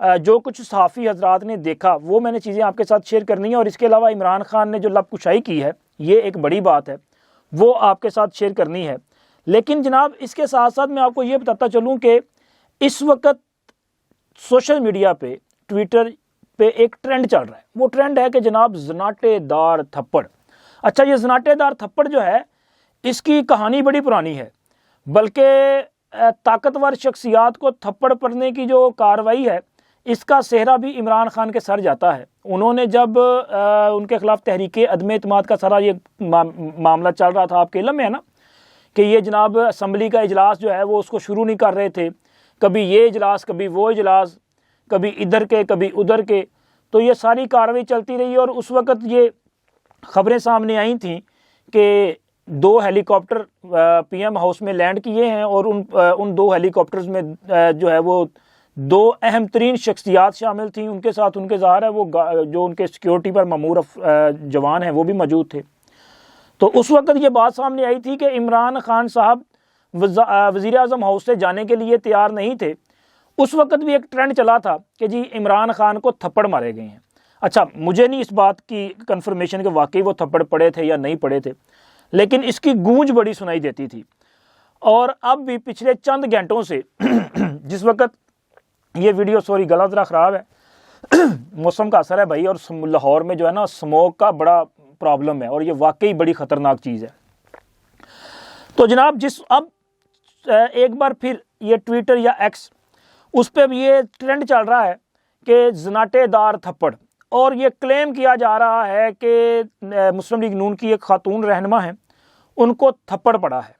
جو کچھ صحافی حضرات نے دیکھا وہ میں نے چیزیں آپ کے ساتھ شیئر کرنی ہیں، اور اس کے علاوہ عمران خان نے جو لب کشائی کی ہے یہ ایک بڑی بات ہے، وہ آپ کے ساتھ شیئر کرنی ہے۔ لیکن جناب اس کے ساتھ ساتھ میں آپ کو یہ بتاتا چلوں کہ اس وقت سوشل میڈیا پہ ٹویٹر پہ ایک ٹرینڈ چل رہا ہے، وہ ٹرینڈ ہے کہ جناب زناٹے دار تھپڑ۔ اچھا، یہ زناٹے دار تھپڑ جو ہے اس کی کہانی بڑی پرانی ہے، بلکہ طاقتور شخصیات کو تھپڑ پڑنے کی جو کارروائی ہے اس کا سہرا بھی عمران خان کے سر جاتا ہے۔ انہوں نے جب ان کے خلاف تحریک عدم اعتماد کا سارا یہ معاملہ چل رہا تھا، آپ کے علم میں ہے نا کہ یہ جناب اسمبلی کا اجلاس جو ہے وہ اس کو شروع نہیں کر رہے تھے، کبھی یہ اجلاس کبھی وہ اجلاس، کبھی ادھر کے کبھی ادھر کے، تو یہ ساری کارروائی چلتی رہی، اور اس وقت یہ خبریں سامنے آئی تھیں کہ 2 ہیلی کاپٹر پی ایم ہاؤس میں لینڈ کیے ہیں، اور ان 2 ہیلی کاپٹرز میں جو ہے وہ 2 اہم ترین شخصیات شامل تھیں، ان کے ساتھ ان کے ظاہر ہے وہ جو ان کے سیکیورٹی پر مامور جوان ہیں وہ بھی موجود تھے۔ تو اس وقت یہ بات سامنے آئی تھی کہ عمران خان صاحب وزیر اعظم ہاؤس سے جانے کے لیے تیار نہیں تھے۔ اس وقت بھی ایک ٹرینڈ چلا تھا کہ جی عمران خان کو تھپڑ مارے گئے ہیں۔ اچھا، مجھے نہیں اس بات کی کنفرمیشن کہ واقعی وہ تھپڑ پڑے تھے یا نہیں پڑے تھے، لیکن اس کی گونج بڑی سنائی دیتی تھی۔ اور اب بھی پچھلے چند گھنٹوں سے جس وقت یہ ویڈیو، سوری گلا ذرا خراب ہے، موسم کا اثر ہے بھائی، اور لاہور میں جو ہے نا سموک کا بڑا پرابلم ہے، اور یہ واقعی بڑی خطرناک چیز ہے۔ تو جناب اب ایک بار پھر یہ ٹویٹر یا ایکس، اس پہ بھی یہ ٹرینڈ چل رہا ہے کہ زناٹے دار تھپڑ، اور یہ کلیم کیا جا رہا ہے کہ مسلم لیگ نون کی ایک خاتون رہنما ہیں، ان کو تھپڑ پڑا ہے،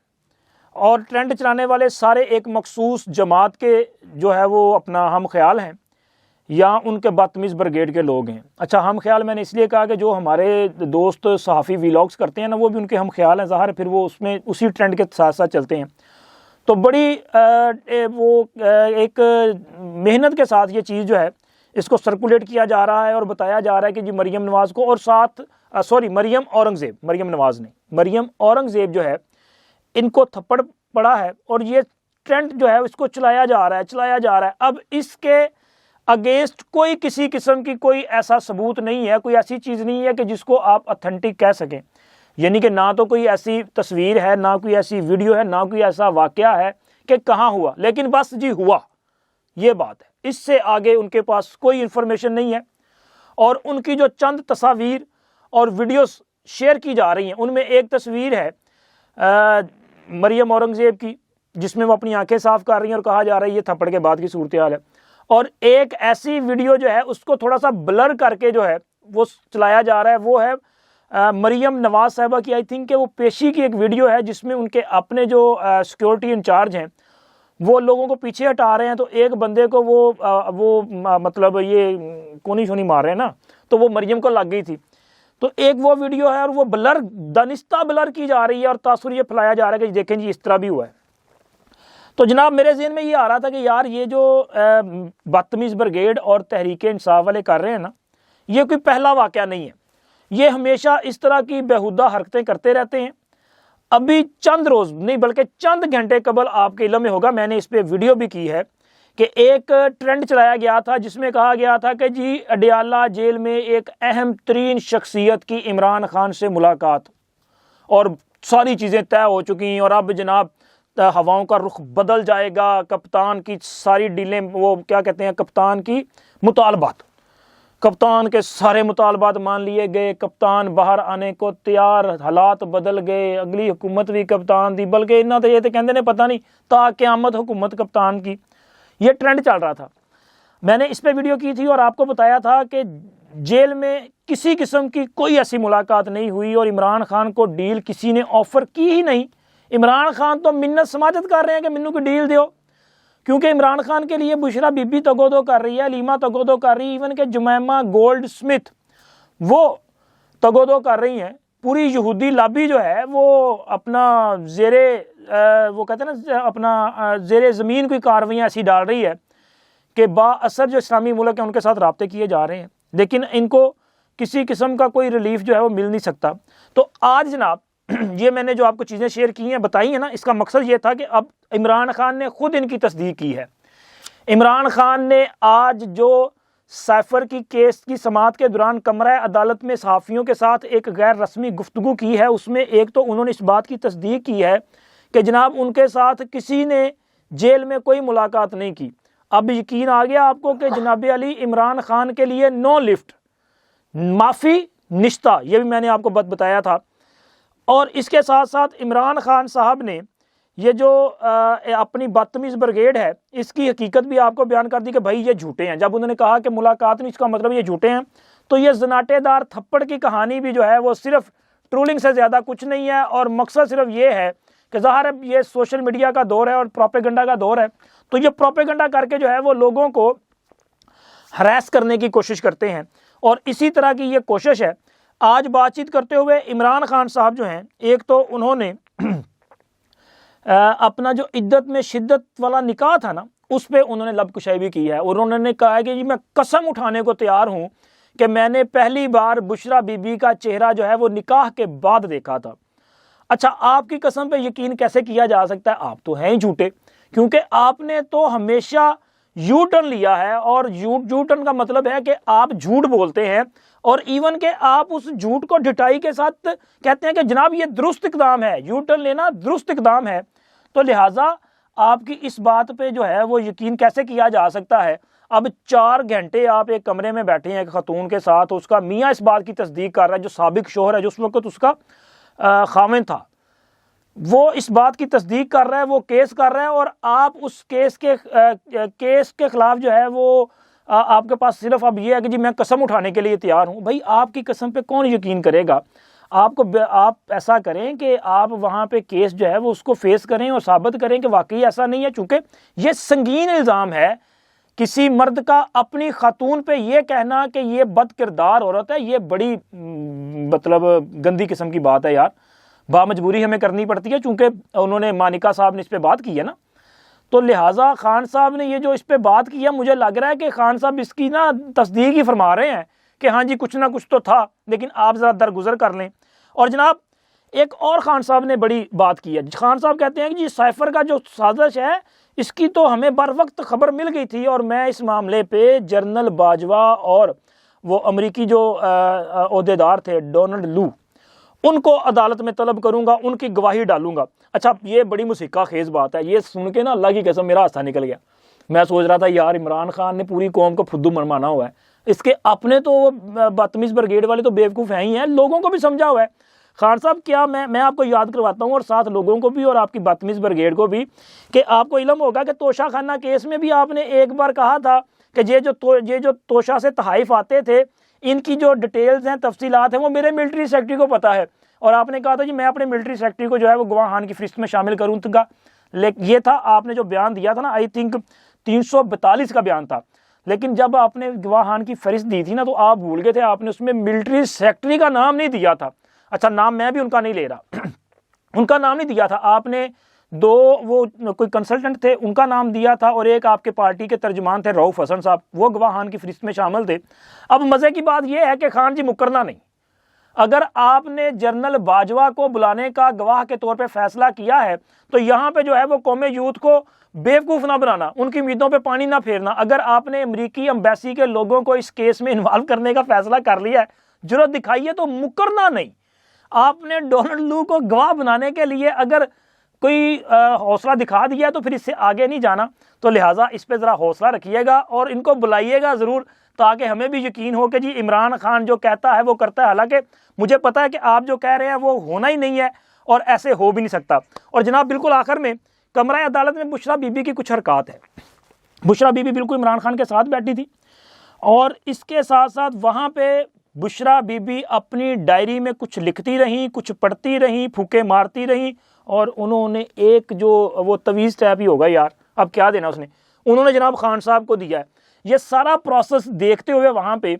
اور ٹرینڈ چلانے والے سارے ایک مخصوص جماعت کے جو ہے وہ اپنا ہم خیال ہیں، یا ان کے بدتمیز بریگیڈ کے لوگ ہیں۔ اچھا، ہم خیال میں نے اس لیے کہا کہ جو ہمارے دوست صحافی ویلاگز کرتے ہیں نا وہ بھی ان کے ہم خیال ہیں، ظاہر ہے پھر وہ اس میں اسی ٹرینڈ کے ساتھ ساتھ چلتے ہیں۔ تو بڑی وہ ایک محنت کے ساتھ یہ چیز جو ہے اس کو سرکولیٹ کیا جا رہا ہے، اور بتایا جا رہا ہے کہ جی مریم نواز کو، اور ساتھ مریم نواز نہیں، مریم اورنگزیب جو ہے ان کو تھپڑ پڑا ہے، اور یہ ٹرینڈ جو ہے اس کو چلایا جا رہا ہے۔ اب اس کے اگینسٹ کوئی کسی قسم کی کوئی ایسا ثبوت نہیں ہے، کوئی ایسی چیز نہیں ہے کہ جس کو آپ اتھینٹک کہہ سکیں، یعنی کہ نہ تو کوئی ایسی تصویر ہے، نہ کوئی ایسی ویڈیو ہے، نہ کوئی ایسا واقعہ ہے کہ کہاں ہوا، لیکن بس جی ہوا، یہ بات ہے۔ اس سے آگے ان کے پاس کوئی انفارمیشن نہیں ہے، اور ان کی جو چند تصاویر اور ویڈیوز شیئر کی جا رہی ہیں ان میں ایک تصویر ہے مریم اورنگزیب کی جس میں وہ اپنی آنکھیں صاف کر رہی ہیں، اور کہا جا رہا ہے یہ تھپڑ کے بعد کی صورتحال ہے، اور ایک ایسی ویڈیو جو ہے اس کو تھوڑا سا بلر کر کے جو ہے وہ چلایا جا رہا ہے، وہ ہے مریم نواز صاحبہ کی، آئی تھنک کہ وہ پیشی کی ایک ویڈیو ہے جس میں ان کے اپنے جو سیکیورٹی انچارج ہیں وہ لوگوں کو پیچھے ہٹا رہے ہیں، تو ایک بندے کو وہ مطلب یہ کونی شونی مار رہے ہیں نا، تو وہ مریم کو لگ گئی تھی۔ تو ایک وہ ویڈیو ہے، اور وہ بلر دانستہ بلر کی جا رہی ہے، اور تاثر یہ پھیلایا جا رہا ہے کہ دیکھیں جی اس طرح بھی ہوا ہے۔ تو جناب میرے ذہن میں یہ آ رہا تھا کہ یار یہ جو بدتمیز بریگیڈ اور تحریک انصاف والے کر رہے ہیں نا، یہ کوئی پہلا واقعہ نہیں ہے، یہ ہمیشہ اس طرح کی بیہودہ حرکتیں کرتے رہتے ہیں۔ ابھی چند روز نہیں بلکہ چند گھنٹے قبل آپ کے علم میں ہوگا، میں نے اس پہ ویڈیو بھی کی ہے کہ ایک ٹرینڈ چلایا گیا تھا جس میں کہا گیا تھا کہ جی اڈیالہ جیل میں ایک اہم ترین شخصیت کی عمران خان سے ملاقات، اور ساری چیزیں طے ہو چکی ہیں، اور اب جناب ہواؤں کا رخ بدل جائے گا، کپتان کی ساری ڈیلیں، وہ کیا کہتے ہیں، کپتان کی مطالبات، کپتان کے سارے مطالبات مان لیے گئے، کپتان باہر آنے کو تیار، حالات بدل گئے، اگلی حکومت بھی کپتان دی، بلکہ انہاں تو یہ تو کہندے نے پتہ نہیں تا قیامت حکومت کپتان کی، یہ ٹرینڈ چل رہا تھا۔ میں نے اس پہ ویڈیو کی تھی اور آپ کو بتایا تھا کہ جیل میں کسی قسم کی کوئی ایسی ملاقات نہیں ہوئی، اور عمران خان کو ڈیل کسی نے آفر کی ہی نہیں۔ عمران خان تو منت سماجت کر رہے ہیں کہ منو کو ڈیل دیو، کیونکہ عمران خان کے لیے بشرا بی بی تگودو کر رہی ہے، علیمہ تگودو کر رہی ہے، ایون کہ جمیمہ گولڈ اسمتھ وہ تگودو کر رہی ہیں۔ پوری یہودی لابی جو ہے وہ اپنا وہ کہتے ہیں نا اپنا زیر زمین کوئی کارروائیاں ایسی ڈال رہی ہے کہ با اثر جو اسلامی ملک ہیں ان کے ساتھ رابطے کیے جا رہے ہیں، لیکن ان کو کسی قسم کا کوئی ریلیف جو ہے وہ مل نہیں سکتا۔ تو آج جناب یہ میں نے جو آپ کو چیزیں شیئر کی ہیں بتائی ہیں نا، اس کا مقصد یہ تھا کہ اب عمران خان نے خود ان کی تصدیق کی ہے۔ عمران خان نے آج جو سیفر کی کیس کی سماعت کے دوران کمرہ عدالت میں صحافیوں کے ساتھ ایک غیر رسمی گفتگو کی ہے، اس میں ایک تو انہوں نے اس بات کی تصدیق کی ہے کہ جناب ان کے ساتھ کسی نے جیل میں کوئی ملاقات نہیں کی۔ اب یقین آ گیا آپ کو کہ جناب علی عمران خان کے لیے نو لفٹ، معافی نشتہ، یہ بھی میں نے آپ کو بتایا تھا۔ اور اس کے ساتھ ساتھ عمران خان صاحب نے یہ جو اپنی بدتمیز بریگیڈ ہے اس کی حقیقت بھی آپ کو بیان کر دی کہ بھائی یہ جھوٹے ہیں۔ جب انہوں نے کہا کہ ملاقات نہیں، اس کا مطلب یہ جھوٹے ہیں، تو یہ زناٹے دار تھپڑ کی کہانی بھی جو ہے وہ صرف ٹرولنگ سے زیادہ کچھ نہیں ہے، اور مقصد صرف یہ ہے کہ ظاہر ہے یہ سوشل میڈیا کا دور ہے اور پروپیگنڈا کا دور ہے، تو یہ پروپیگنڈا کر کے جو ہے وہ لوگوں کو ہراس کرنے کی کوشش کرتے ہیں، اور اسی طرح کی یہ کوشش ہے۔ آج بات چیت کرتے ہوئے عمران خان صاحب جو ہیں، ایک تو انہوں نے اپنا جو عدت میں شدت والا نکاح تھا نا، اس پہ انہوں نے لب کشائی بھی کی ہے، اور انہوں نے کہا ہے کہ جی میں قسم اٹھانے کو تیار ہوں کہ میں نے پہلی بار بشرا بی بی کا چہرہ جو ہے وہ نکاح کے بعد دیکھا تھا۔ اچھا، آپ کی قسم پہ یقین کیسے کیا جا سکتا ہے؟ آپ تو ہیں ہی جھوٹے، کیونکہ آپ نے تو ہمیشہ یو ٹرن لیا ہے، اور یو ٹرن کا مطلب ہے کہ آپ جھوٹ بولتے ہیں، اور ایون کہ آپ اس جھوٹ کو ڈٹائی کے ساتھ کہتے ہیں کہ جناب یہ درست اقدام ہے، یو ٹرن لینا درست اقدام ہے۔ تو لہٰذا آپ کی اس بات پہ جو ہے وہ یقین کیسے کیا جا سکتا ہے؟ اب 4 گھنٹے آپ ایک کمرے میں بیٹھے ہیں ایک خاتون کے ساتھ، اس کا میاں اس بات کی تصدیق کر رہا ہے، جو سابق شوہر ہے، جو اس وقت اس کا خاوند تھا، وہ اس بات کی تصدیق کر رہا ہے، وہ کیس کر رہا ہے، اور آپ اس کیس کے خلاف جو ہے وہ آپ کے پاس صرف اب یہ ہے کہ جی میں قسم اٹھانے کے لیے تیار ہوں۔ بھائی آپ کی قسم پہ کون یقین کرے گا؟ آپ ایسا کریں کہ آپ وہاں پہ کیس جو ہے وہ اس کو فیس کریں اور ثابت کریں کہ واقعی ایسا نہیں ہے، چونکہ یہ سنگین الزام ہے کسی مرد کا اپنی خاتون پہ یہ کہنا کہ یہ بد کردار عورت ہے، یہ بڑی مطلب گندی قسم کی بات ہے یار، بامجبوری ہمیں کرنی پڑتی ہے، چونکہ انہوں نے مانیکا صاحب نے اس پہ بات کی ہے نا، تو لہٰذا خان صاحب نے یہ جو اس پہ بات کی ہے، مجھے لگ رہا ہے کہ خان صاحب اس کی نا تصدیق ہی فرما رہے ہیں کہ ہاں جی کچھ نہ کچھ تو تھا، لیکن آپ ذرا درگزر کر لیں۔ اور جناب ایک اور خان صاحب نے بڑی بات کی ہے، خان صاحب کہتے ہیں کہ جی سیفر کا جو سازش ہے اس کی تو ہمیں بر وقت خبر مل گئی تھی، اور میں اس معاملے پہ جنرل باجوہ اور وہ امریکی جو عہدیدار تھے ڈونلڈ لو، ان کو عدالت میں طلب کروں گا، ان کی گواہی ڈالوں گا۔ اچھا، یہ بڑی مسیقہ خیز بات ہے، یہ سن کے نا اللہ کی قسم میرا ہنسا نکل گیا۔ میں سوچ رہا تھا یار عمران خان نے پوری قوم کو پھدو منوانا ہوا ہے، اس کے اپنے تو بدتمیز بریگیڈ والے تو بیوقوف ہیں ہی ہیں، لوگوں کو بھی سمجھا ہوا ہے۔ خان صاحب کیا میں آپ کو یاد کرواتا ہوں، اور ساتھ لوگوں کو بھی اور آپ کی بدتمیز بریگیڈ کو بھی، کہ آپ کو علم ہوگا کہ توشہ خانہ کیس میں بھی آپ نے ایک بار کہا تھا کہ یہ جو توشہ سے تحائف آتے تھے ان کی جو ڈیٹیلز ہیں، تفصیلات ہیں، وہ میرے ملٹری سیکرٹری کو پتہ ہے، اور آپ نے کہا تھا جی میں اپنے ملٹری سیکرٹری کو جو ہے وہ گواہان کی فہرست میں شامل کروں گا۔ یہ تھا آپ نے جو بیان دیا تھا نا، آئی تھنک 342 کا بیان تھا، لیکن جب آپ نے گواہان کی فہرست دی تھی نا تو آپ بھول گئے تھے، آپ نے اس میں ملٹری سیکرٹری کا نام نہیں دیا تھا۔ اچھا، نام میں بھی ان کا نہیں لے رہا، ان کا نام نہیں دیا تھا آپ نے، 2 وہ کوئی کنسلٹنٹ تھے ان کا نام دیا تھا، اور ایک آپ کے پارٹی کے ترجمان تھے رؤف حسن صاحب، وہ گواہان کی فہرست میں شامل تھے۔ اب مزے کی بات یہ ہے کہ خان جی مکرنا نہیں، اگر آپ نے جنرل باجوہ کو بلانے کا گواہ کے طور پہ فیصلہ کیا ہے تو یہاں پہ جو ہے وہ قوم یوتھ کو بیوقوف نہ بنانا، ان کی امیدوں پہ پانی نہ پھیرنا۔ اگر آپ نے امریکی ایمبیسی کے لوگوں کو اس کیس میں انوالو کرنے کا فیصلہ کر لیا ہے، جرأت دکھائیے، تو مکرنا نہیں۔ آپ نے ڈونلڈ لو کو گواہ بنانے کے لیے اگر کوئی حوصلہ دکھا دیا تو پھر اس سے آگے نہیں جانا، تو لہٰذا اس پہ ذرا حوصلہ رکھیے گا اور ان کو بلائیے گا ضرور، تاکہ ہمیں بھی یقین ہو کہ جی عمران خان جو کہتا ہے وہ کرتا ہے، حالانکہ مجھے پتا ہے کہ آپ جو کہہ رہے ہیں وہ ہونا ہی نہیں ہے اور ایسے ہو بھی نہیں سکتا۔ اور جناب بالکل آخر میں کمرہ عدالت میں بشرا بی بی کی کچھ حرکات ہے۔ بشرا بی بی بالکل عمران خان کے ساتھ بیٹھی تھی، اور اس کے ساتھ ساتھ وہاں پہ بشرا بی بی اپنی ڈائری میں کچھ لکھتی رہیں، کچھ پڑھتی رہیں، پھوکے مارتی رہیں، اور انہوں نے ایک جو وہ تویز ٹائپ ہی ہوگا یار، اب کیا دینا اس نے، انہوں نے جناب خان صاحب کو دیا ہے۔ یہ سارا پروسیس دیکھتے ہوئے وہاں پہ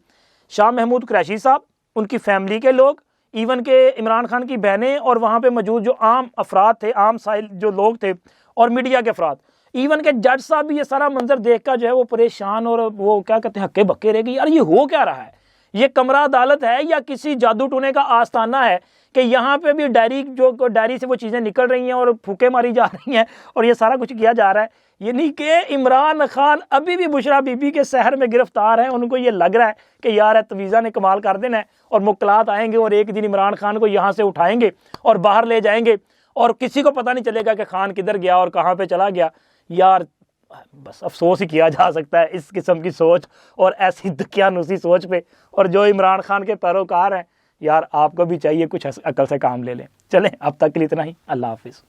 شاہ محمود قریشی صاحب، ان کی فیملی کے لوگ، ایون کہ عمران خان کی بہنیں، اور وہاں پہ موجود جو عام افراد تھے، عام سائل جو لوگ تھے، اور میڈیا کے افراد، ایون کہ جج صاحب بھی یہ سارا منظر دیکھ کر جو ہے وہ پریشان اور وہ کیا کہتے ہیں ہکے بکے رہ گئی، یار یہ ہو کیا رہا ہے؟ یہ کمرہ عدالت ہے یا کسی جادو ٹونے کا آستانہ ہے کہ یہاں پہ بھی ڈائری سے وہ چیزیں نکل رہی ہیں اور پھوکے ماری جا رہی ہیں اور یہ سارا کچھ کیا جا رہا ہے. یعنی کہ عمران خان ابھی بھی بشرا بی بی کے سحر میں گرفتار ہیں. ان کو یہ لگ رہا ہے کہ یار تویزا نے کمال کر دینا ہے اور موکلات آئیں گے اور ایک دن عمران خان کو یہاں سے اٹھائیں گے اور باہر لے جائیں گے اور کسی کو پتہ نہیں چلے گا کہ خان کدھر گیا اور کہاں پہ چلا گیا. یار بس افسوس ہی کیا جا سکتا ہے اس قسم کی سوچ اور ایسی دقیانوسی سوچ پہ. اور جو عمران خان کے پیروکار ہیں، یار آپ کو بھی چاہیے کچھ عقل سے کام لے لیں. چلیں اب تک کے لیے اتنا ہی. اللہ حافظ.